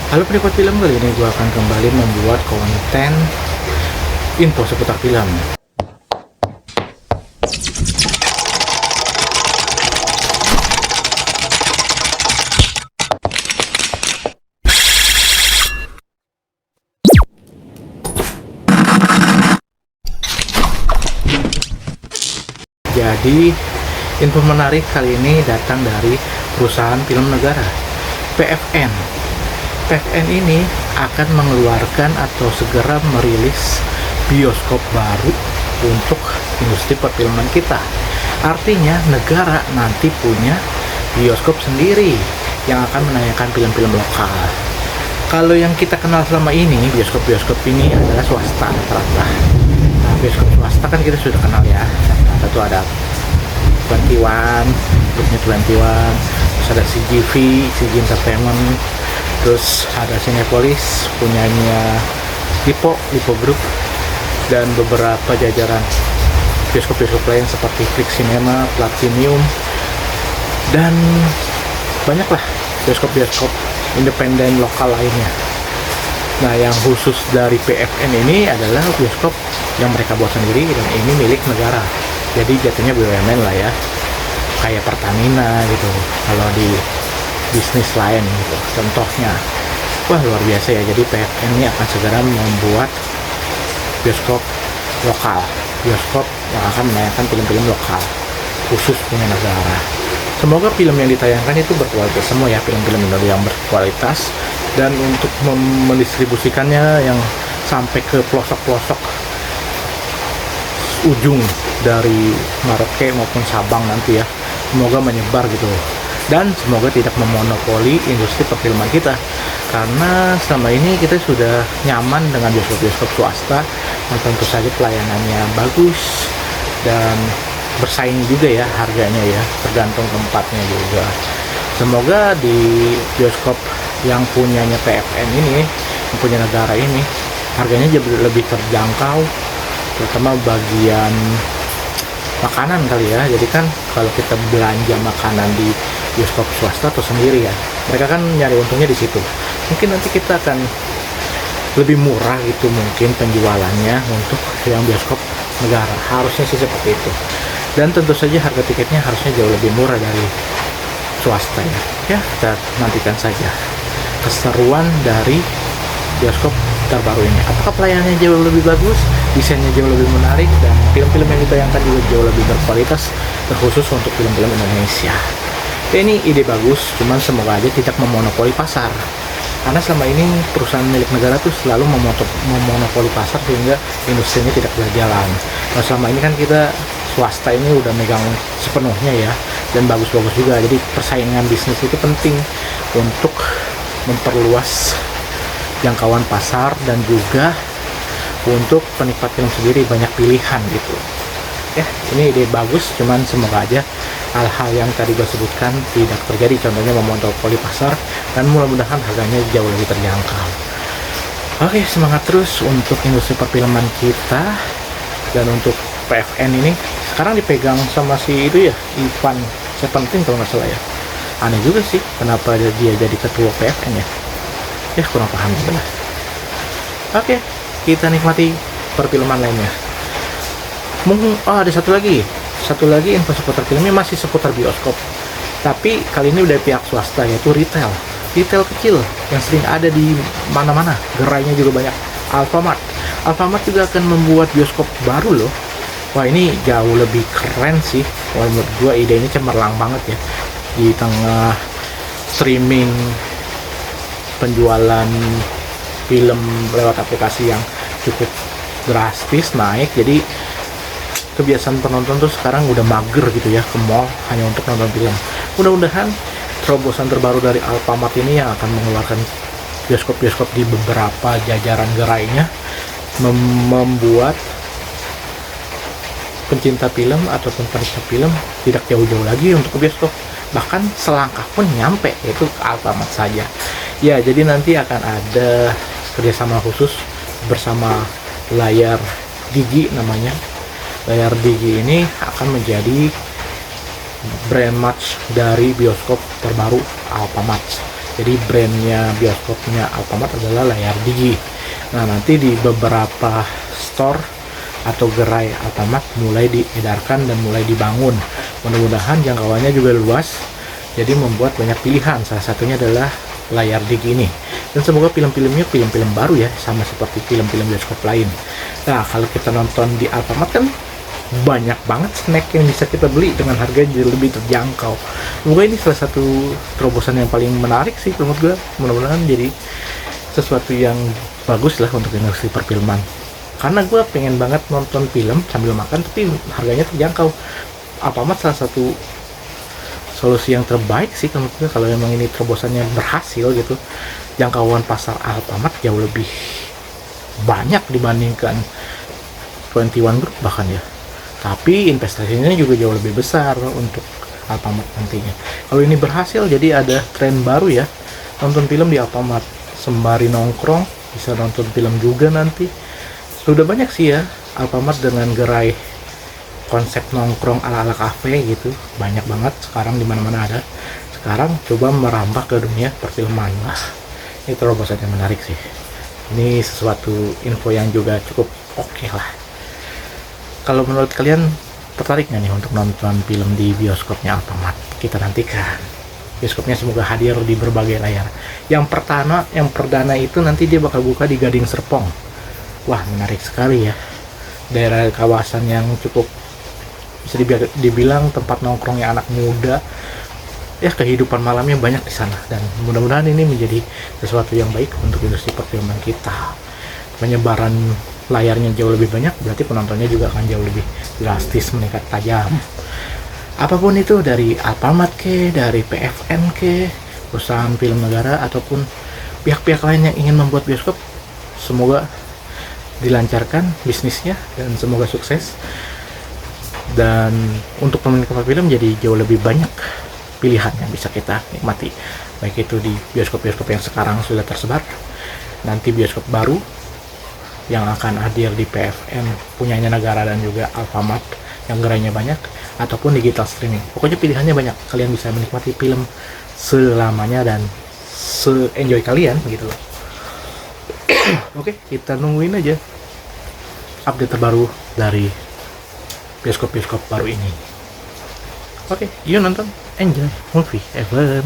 Halo penikmat film, kali ini gue akan kembali membuat konten info seputar film. Jadi, info menarik kali ini datang dari perusahaan film negara, PFN. PFN ini akan mengeluarkan atau segera merilis bioskop baru untuk industri perfilman kita. Artinya negara nanti punya bioskop sendiri yang akan menayangkan film-film lokal. Kalau yang kita kenal selama ini, bioskop-bioskop ini adalah swasta rata-rata. Nah, bioskop swasta kan kita sudah kenal ya. Ada tuh ada 21, grupnya 21, terus ada CGV, CG Entertainment, terus ada Cinepolis punyanya Lipo Group, dan beberapa jajaran bioskop-bioskop lain seperti Flix Cinema, Platinum, dan banyaklah bioskop-bioskop independen lokal lainnya. Nah, yang khusus dari PFN ini adalah bioskop yang mereka buat sendiri dan ini milik negara. Jadi jatuhnya BUMN lah ya, kayak Pertamina gitu kalau di bisnis lain gitu contohnya. Wah, luar biasa ya. Jadi PFN ini akan segera membuat bioskop lokal, bioskop yang akan menayangkan film-film lokal khusus punya negara. Semoga film yang ditayangkan itu berkualitas semua ya, film-film yang berkualitas, dan untuk mendistribusikannya yang sampai ke pelosok-pelosok ujung dari Merauke maupun Sabang nanti ya, semoga menyebar gitu, dan semoga tidak memonopoli industri perfilman kita, karena selama ini kita sudah nyaman dengan bioskop-bioskop swasta yang tentu saja pelayanannya bagus dan bersaing juga ya harganya ya, tergantung tempatnya juga. Semoga di bioskop yang punyanya PFN ini, yang punya negara ini, harganya lebih terjangkau, terutama bagian makanan kali ya. Jadi kan kalau kita belanja makanan di bioskop swasta atau sendiri ya, mereka kan nyari untungnya di situ. Mungkin nanti kita akan lebih murah gitu mungkin penjualannya untuk yang bioskop negara, harusnya sih seperti itu. Dan tentu saja harga tiketnya harusnya jauh lebih murah dari swasta ya. Ya, kita nantikan saja keseruan dari bioskop terbaru ini. Apakah pelayanannya jauh lebih bagus, desainnya jauh lebih menarik, dan film-film yang ditayangkan juga jauh lebih berkualitas, terkhusus untuk film-film Indonesia. Ya, ini ide bagus, cuman semoga aja tidak memonopoli pasar. Karena selama ini perusahaan milik negara tuh selalu memonopoli pasar sehingga industrinya tidak berjalan. Nah, selama ini kan kita swasta ini udah megang sepenuhnya ya, dan bagus-bagus juga. Jadi persaingan bisnis itu penting untuk memperluas jangkauan pasar dan juga untuk penikmat film sendiri banyak pilihan gitu ya. Ini ide bagus, cuman semoga aja hal-hal yang tadi gue sebutkan tidak terjadi, contohnya memonopoli pasar, dan mudah-mudahan harganya jauh lebih terjangkau. Oke, semangat terus untuk industri perfilman kita. Dan untuk PFN ini sekarang dipegang sama si itu ya, Ivan Seventeen kalau nggak salah ya. Aneh juga sih kenapa dia jadi ketua PFN ya, kurang paham juga lah. Oke, kita nikmati perfilman lainnya. Ada satu lagi info seputar filmnya, masih seputar bioskop, tapi kali ini udah pihak swasta, yaitu retail kecil yang sering ada di mana-mana, gerainya juga banyak. Alfamart juga akan membuat bioskop baru loh. Wah, ini jauh lebih keren sih. Wah, menurut gua ide ini cemerlang banget ya, di tengah streaming penjualan film lewat aplikasi yang cukup drastis naik. Jadi kebiasaan penonton tuh sekarang udah mager gitu ya ke mall hanya untuk nonton film. Mudah-mudahan terobosan terbaru dari Alfamart ini yang akan mengeluarkan bioskop-bioskop di beberapa jajaran gerainya membuat pencinta film ataupun penikmat film tidak jauh-jauh lagi untuk ke bioskop, bahkan selangkah pun nyampe, yaitu ke Alfamart saja ya. Jadi nanti akan ada kerjasama khusus bersama Layar Digi namanya. Layar Digi ini akan menjadi brand match dari bioskop terbaru Alfamart. Jadi brandnya bioskopnya Alfamart adalah layar digi. Nah, nanti di beberapa store atau gerai Alfamart mulai diedarkan dan mulai dibangun. Mudah-mudahan jangkauannya juga luas, jadi membuat banyak pilihan. Salah satunya adalah layar digi ini. Dan semoga film-filmnya film-film baru ya, sama seperti film-film bioskop lain. Nah, kalau kita nonton di Alfamart kan banyak banget snack yang bisa kita beli dengan harga jadi lebih terjangkau. Semoga ini salah satu terobosan yang paling menarik sih menurut gue. Mudah-mudahan jadi sesuatu yang bagus lah untuk industri perfilman. Karena gue pengen banget nonton film sambil makan, tapi harganya terjangkau. Alfamart salah satu solusi yang terbaik sih menurut gue kalau memang ini terobosannya berhasil gitu. Jangkauan pasar Alfamart jauh lebih banyak dibandingkan 21 Group bahkan ya. Tapi investasinya juga jauh lebih besar untuk Alfamart nantinya. Kalau ini berhasil, jadi ada tren baru ya, nonton film di Alfamart sembari nongkrong, bisa nonton film juga nanti. Sudah banyak sih ya Alfamart dengan gerai konsep nongkrong ala-ala kafe gitu, banyak banget sekarang, di mana-mana ada. Sekarang coba merambah ke dunia perfilman lah. Ini terobosan yang menarik sih. Ini sesuatu info yang juga cukup oke lah. Kalau menurut kalian tertarik nggak nih untuk nonton film di bioskopnya Alfamart? Kita nantikan. Bioskopnya semoga hadir di berbagai layar. Yang perdana itu nanti dia bakal buka di Gading Serpong. Wah, menarik sekali ya. Daerah kawasan yang cukup bisa dibilang tempat nongkrongnya anak muda. Ya, kehidupan malamnya banyak di sana, dan mudah-mudahan ini menjadi sesuatu yang baik untuk industri perfilman kita. Penyebaran layarnya jauh lebih banyak, berarti penontonnya juga akan jauh lebih drastis meningkat tajam. Apapun itu, dari Alfamart ke, dari PFN ke, perusahaan film negara ataupun pihak-pihak lain yang ingin membuat bioskop, semoga dilancarkan bisnisnya dan semoga sukses. Dan untuk penikmat film jadi jauh lebih banyak pilihan yang bisa kita nikmati, baik itu di bioskop-bioskop yang sekarang sudah tersebar, nanti bioskop baru yang akan hadir di PFN punyanya negara dan juga Alfamart yang gerainya banyak, ataupun digital streaming. Pokoknya pilihannya banyak, kalian bisa menikmati film selamanya dan se-enjoy kalian gitu loh. Oke, kita nungguin aja update terbaru dari bioskop-bioskop baru ini. Oke, yuk nonton, enjoy movie heaven.